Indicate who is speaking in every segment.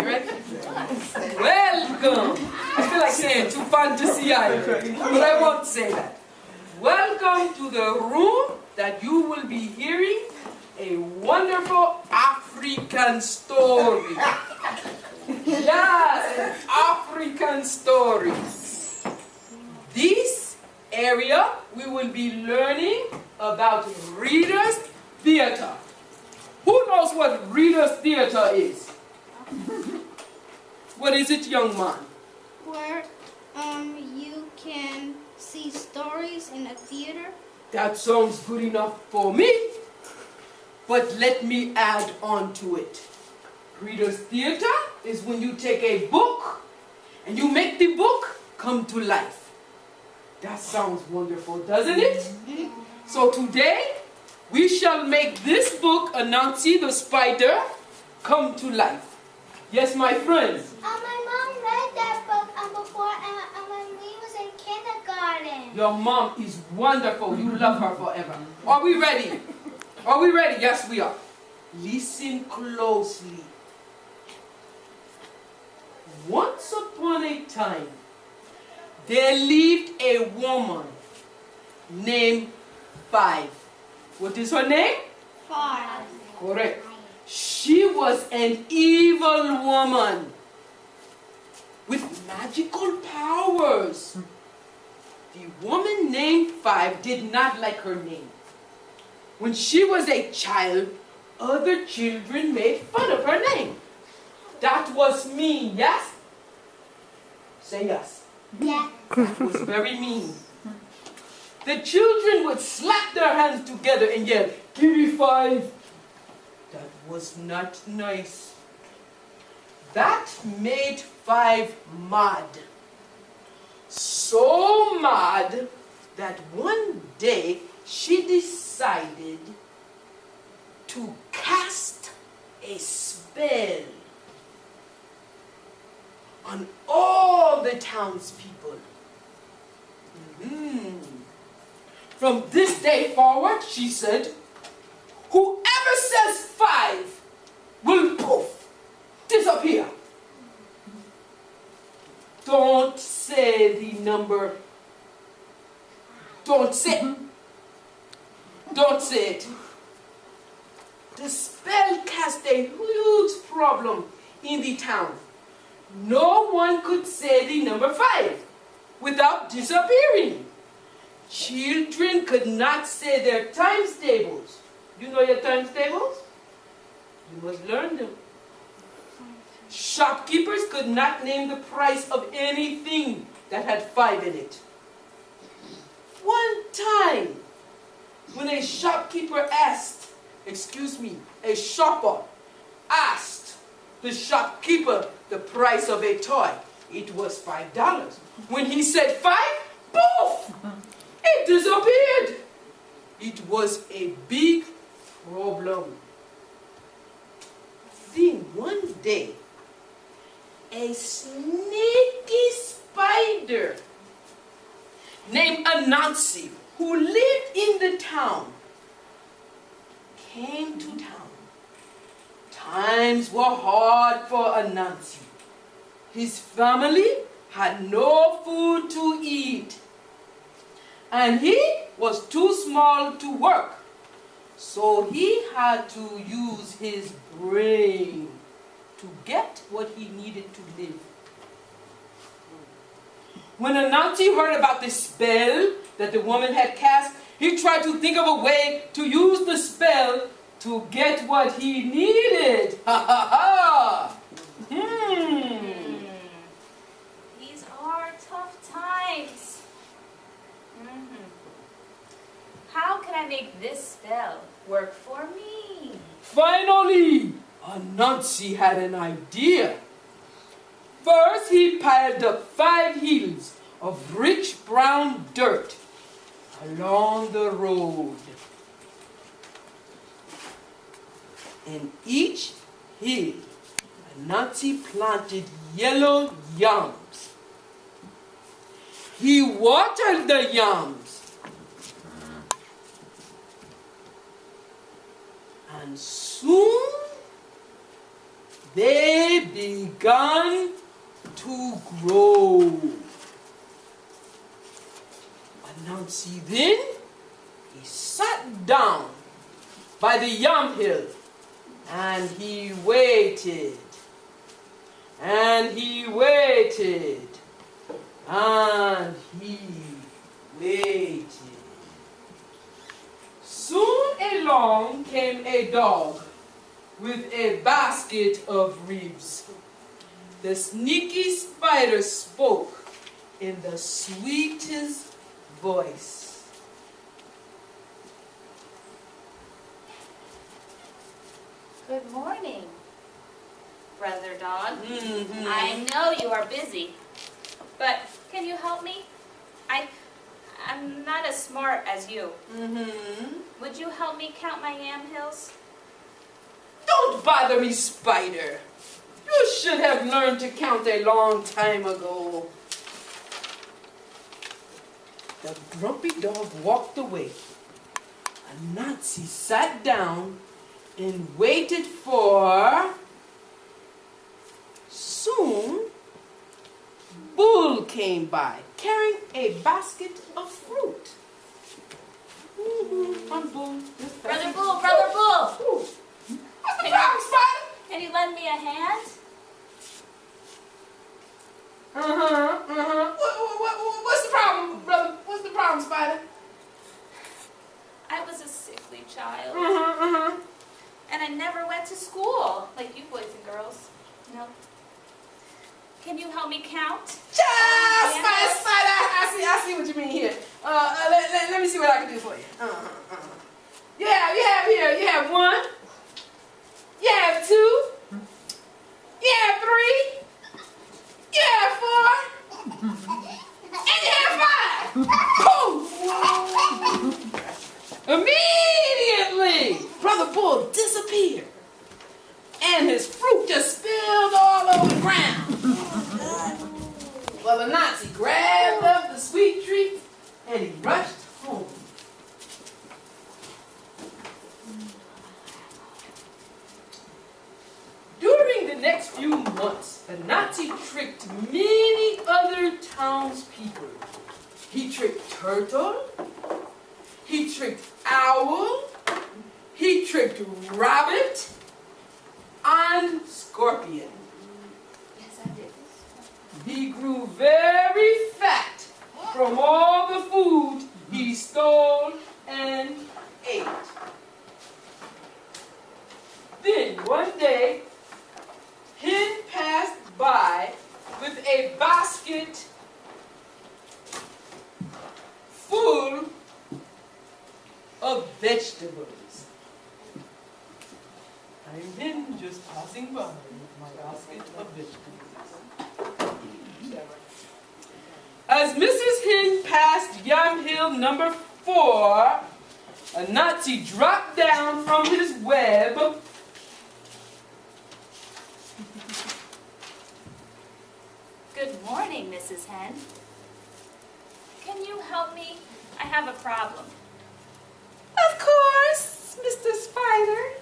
Speaker 1: Ready? Welcome. I feel like saying to Fantasy Island, but I won't say that. Welcome to the room that you will be hearing a wonderful African story. Yes, an African story. This area we will be learning about Reader's Theater. Who knows what Reader's Theater is? What is it, young man?
Speaker 2: Where you can see stories in a theater.
Speaker 1: That sounds good enough for me. But let me add on to it. Reader's Theater is when you take a book and you make the book come to life. That sounds wonderful, doesn't it? So today, we shall make this book, Anansi the Spider, come to life. Yes, my friends?
Speaker 2: My mom read that book before when we was in kindergarten.
Speaker 1: Your mom is wonderful. You love her forever. Are we ready? Are we ready? Yes, we are. Listen closely. Once upon a time, there lived a woman named Five. What is her name?
Speaker 2: Five.
Speaker 1: Correct. She was an evil woman with magical powers. The woman named Five did not like her name. When she was a child, other children made fun of her name. That was mean, yes? Say yes.
Speaker 2: Yeah.
Speaker 1: That was very mean. The children would slap their hands together and yell, "Give me 5." That was not nice. That made Five mad. So mad that one day she decided to cast a spell on all the townspeople. From this day forward, she said, whoever says 5 will poof, disappear. Don't say the number. Don't say it. Don't say it. The spell cast a huge problem in the town. No one could say the number 5 without disappearing. Children could not say their times tables. You know your times tables? You must learn them. Shopkeepers could not name the price of anything that had 5 in it. One time, when a shopkeeper asked, a shopper asked the shopkeeper the price of a toy, it was $5. When he said 5, poof! It disappeared. It was a big problem. Then one day, a sneaky spider named Anansi, who lived in the town, came to town. Times were hard for Anansi. His family had no food to eat, and he was too small to work. So he had to use his brain to get what he needed to live. When Anansi heard about the spell that the woman had cast, he tried to think of a way to use the spell to get what he needed. Ha ha ha!
Speaker 3: These are tough times. How can I make this spell work for me?
Speaker 1: Finally, Anansi had an idea. First, he piled up 5 hills of rich brown dirt along the road. In each hill, Anansi planted yellow yams. He watered the yams. And soon they it began to grow. Anansi then, he sat down by the yam hill and he waited. And he waited. And he waited. Soon along came a dog with a basket of ribs. The sneaky spider spoke in the sweetest voice.
Speaker 3: Good morning, brother dog. I know you are busy, but can you help me? I'm not as smart as you. Would you help me count my yam hills?
Speaker 1: Don't bother me, Spider. You should have learned to count a long time ago. The grumpy dog walked away. Anansi sat down and waited for... Soon, Bull came by, carrying a basket of fruit. I'm Bull.
Speaker 3: Brother Bull, Brother Bull!
Speaker 1: What's the problem, Spider?
Speaker 3: Can you lend me a hand?
Speaker 1: What's the problem, brother? What's the problem, Spider?
Speaker 3: I was a sickly child. And I never went to school, like you boys and girls. No. Can you help me count?
Speaker 1: Spider, I see what you mean here. Let me see what I can do for you. You have one. You have two. You have three. You have four. And you have five. Boom! Immediately, Brother Bull disappeared. And his fruit just spilled all over the ground. Well, Anansi grabbed up the sweet treat and he rushed home. During the next few months, Anansi tricked many other townspeople. He tricked Turtle, he tricked Owl, he tricked Rabbit, and Scorpion.
Speaker 3: Yes, I did.
Speaker 1: He grew very fat from all the food he stole and ate. Then one day, Hen passed by with a basket full of vegetables. I'm then just passing by with my basket of vegetables. As Mrs. Hen passed Yam Hill number 4, Anansi dropped down from his web.
Speaker 3: Good morning, Mrs. Hen. Can you help me? I have a problem.
Speaker 1: Of course, Mr. Spider.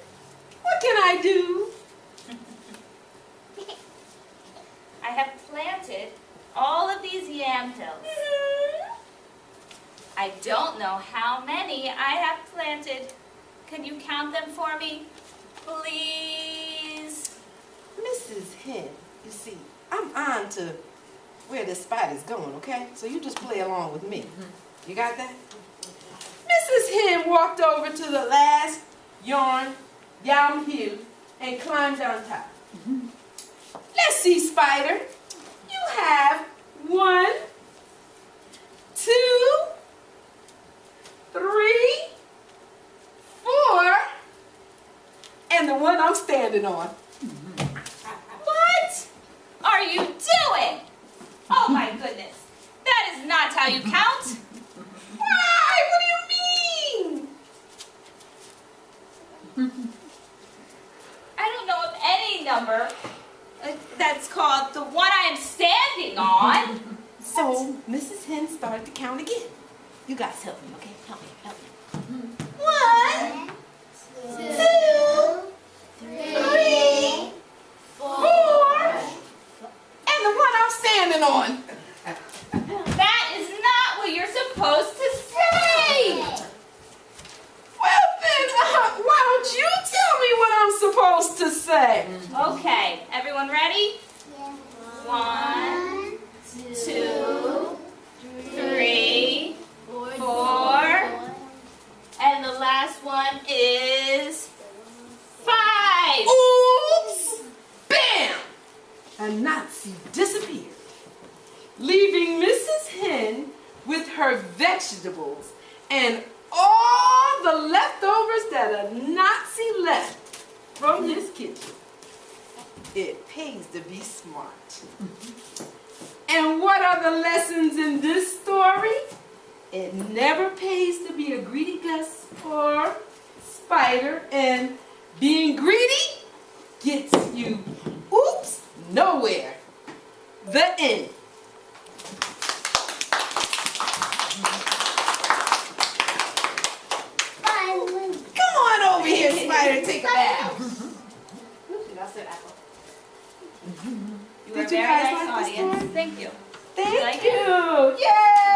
Speaker 1: What can I do?
Speaker 3: I have planted all of these yam hills. I don't know how many I have planted. Can you count them for me? Please?
Speaker 1: Mrs. Hen, you see, I'm on to where the spider's going, okay? So you just play along with me. You got that? Mrs. Hen walked over to the last yam hill and climbed on top. Let's see, Spider. You have 1, 2, 3, 4, and the one I'm standing on.
Speaker 3: What are you doing? Oh my goodness. That is not how you count.
Speaker 1: Why? What do you mean?
Speaker 3: I don't know of any number that's called the one I am standing on.
Speaker 1: So Mrs. Hen started to count again. You guys help me, okay? Help me. 1, 2, 3, 4, say.
Speaker 3: Okay, everyone ready? 1, 2, 3, 4, and the last one is 5.
Speaker 1: Oops! Bam! Anansi disappeared, leaving Mrs. Hen with her vegetables and all the leftovers that Anansi left from his kitchen. It pays to be smart. And what are the lessons in this story? It never pays to be a greedy Gus or spider, and being greedy gets you, oops, nowhere. The end. Come on over here, spider, take a bow.
Speaker 3: You
Speaker 1: Did
Speaker 3: were
Speaker 1: you
Speaker 3: very
Speaker 1: guys
Speaker 3: nice
Speaker 1: like this
Speaker 3: audience.
Speaker 1: story?
Speaker 3: Thank you.
Speaker 1: Thank
Speaker 3: like
Speaker 1: you. Yay!